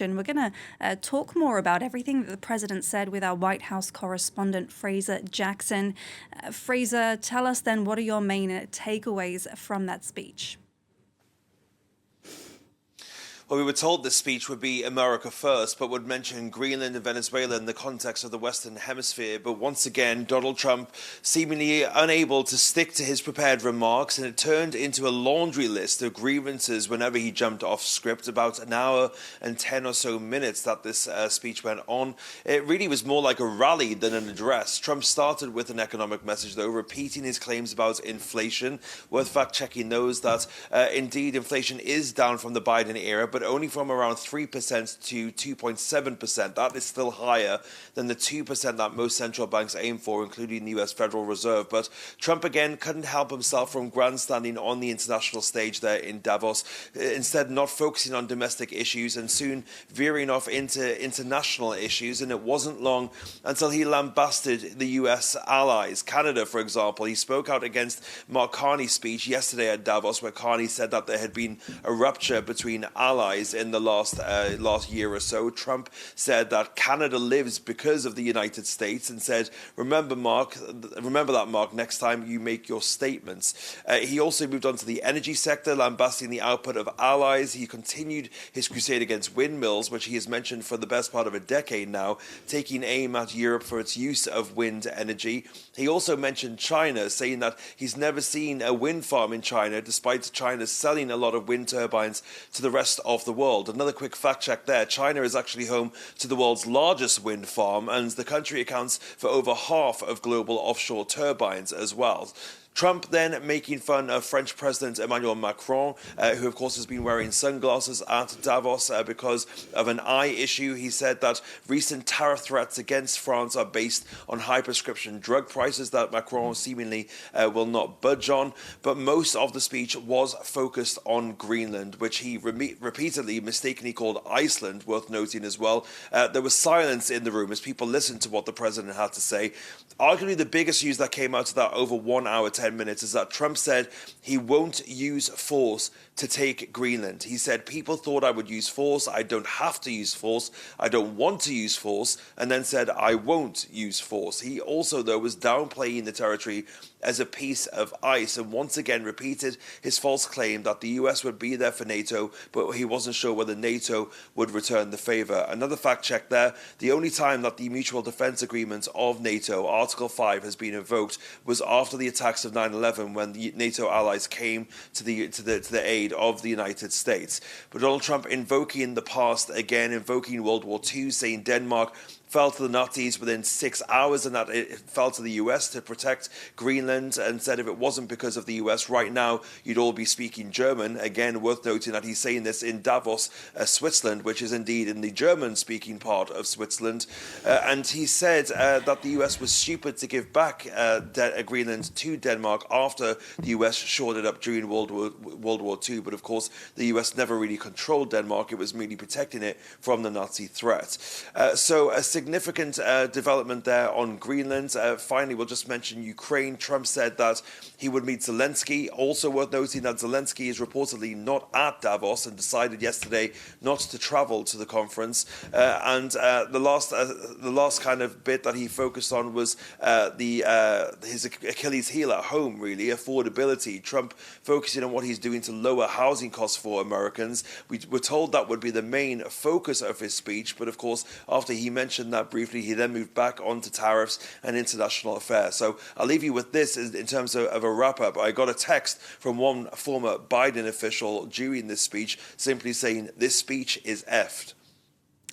And we're going to talk more about everything that the president said with our White House correspondent, Fraser Jackson. Fraser, tell us then, what are your main takeaways from that speech? Well, we were told this speech would be America first, but would mention Greenland and Venezuela in the context of the Western Hemisphere. But once again, Donald Trump seemingly unable to stick to his prepared remarks, and it turned into a laundry list of grievances whenever he jumped off script. About an hour and 10 or so minutes that this speech went on. It really was more like a rally than an address. Trump started with an economic message, though, repeating his claims about inflation. Worth fact-checking those that indeed inflation is down from the Biden era, but only from around 3% to 2.7%. That is still higher than the 2% that most central banks aim for, including the US Federal Reserve. But Trump, again, couldn't help himself from grandstanding on the international stage there in Davos, instead not focusing on domestic issues and soon veering off into international issues. And it wasn't long until he lambasted the US allies. Canada, for example, he spoke out against Mark Carney's speech yesterday at Davos, where Carney said that there had been a rupture between allies in the last year or so. Trump said that Canada lives because of the United States, and said, remember that, Mark, next time you make your statements. He also moved on to the energy sector, lambasting the output of allies. He continued his crusade against windmills, which he has mentioned for the best part of a decade now, taking aim at Europe for its use of wind energy. He also mentioned China, saying that he's never seen a wind farm in China, despite China selling a lot of wind turbines to the rest of the world. Another quick fact check there: China is actually home to the world's largest wind farm, and the country accounts for over half of global offshore turbines as well. Trump then making fun of French President Emmanuel Macron, who of course has been wearing sunglasses at Davos because of an eye issue. He said that recent tariff threats against France are based on high prescription drug prices that Macron seemingly will not budge on. But most of the speech was focused on Greenland, which he repeatedly mistakenly called Iceland, worth noting as well. There was silence in the room as people listened to what the president had to say. Arguably the biggest news that came out of that over 1 hour, 10 minutes is that Trump said he won't use force to take Greenland. He said, people thought I would use force. I don't have to use force. I don't want to use force. And then said, I won't use force. He also, though, was downplaying the territory as a piece of ice, and once again repeated his false claim that the US would be there for NATO, but he wasn't sure whether NATO would return the favor. Another fact check there: the only time that the Mutual Defense Agreement of NATO, Article 5, has been invoked was after the attacks of 9/11, when the NATO allies came to the aid of the United States. But Donald Trump invoking the past again, invoking World War II, saying Denmark fell to the Nazis within 6 hours, and that it fell to the US to protect Greenland, and said if it wasn't because of the US, right now you'd all be speaking German. Again, worth noting that he's saying this in Davos, Switzerland, which is indeed in the German-speaking part of Switzerland. And he said that the US was stupid to give back Greenland to Denmark after the US shored it up during World War II. But of course, the US never really controlled Denmark. It was merely protecting it from the Nazi threat. So a significant development there on Greenland. Finally, we'll just mention Ukraine. Trump said that he would meet Zelensky. Also worth noting that Zelensky is reportedly not at Davos and decided yesterday not to travel to the conference. And the last kind of bit that he focused on was his Achilles heel at home, really, affordability. Trump focusing on what he's doing to lower housing costs for Americans. We were told that would be the main focus of his speech, but of course, after he mentioned that briefly, he then moved back onto tariffs and international affairs. So I'll leave you with this in terms of a wrap-up. I got a text from one former Biden official during this speech simply saying, this speech is effed.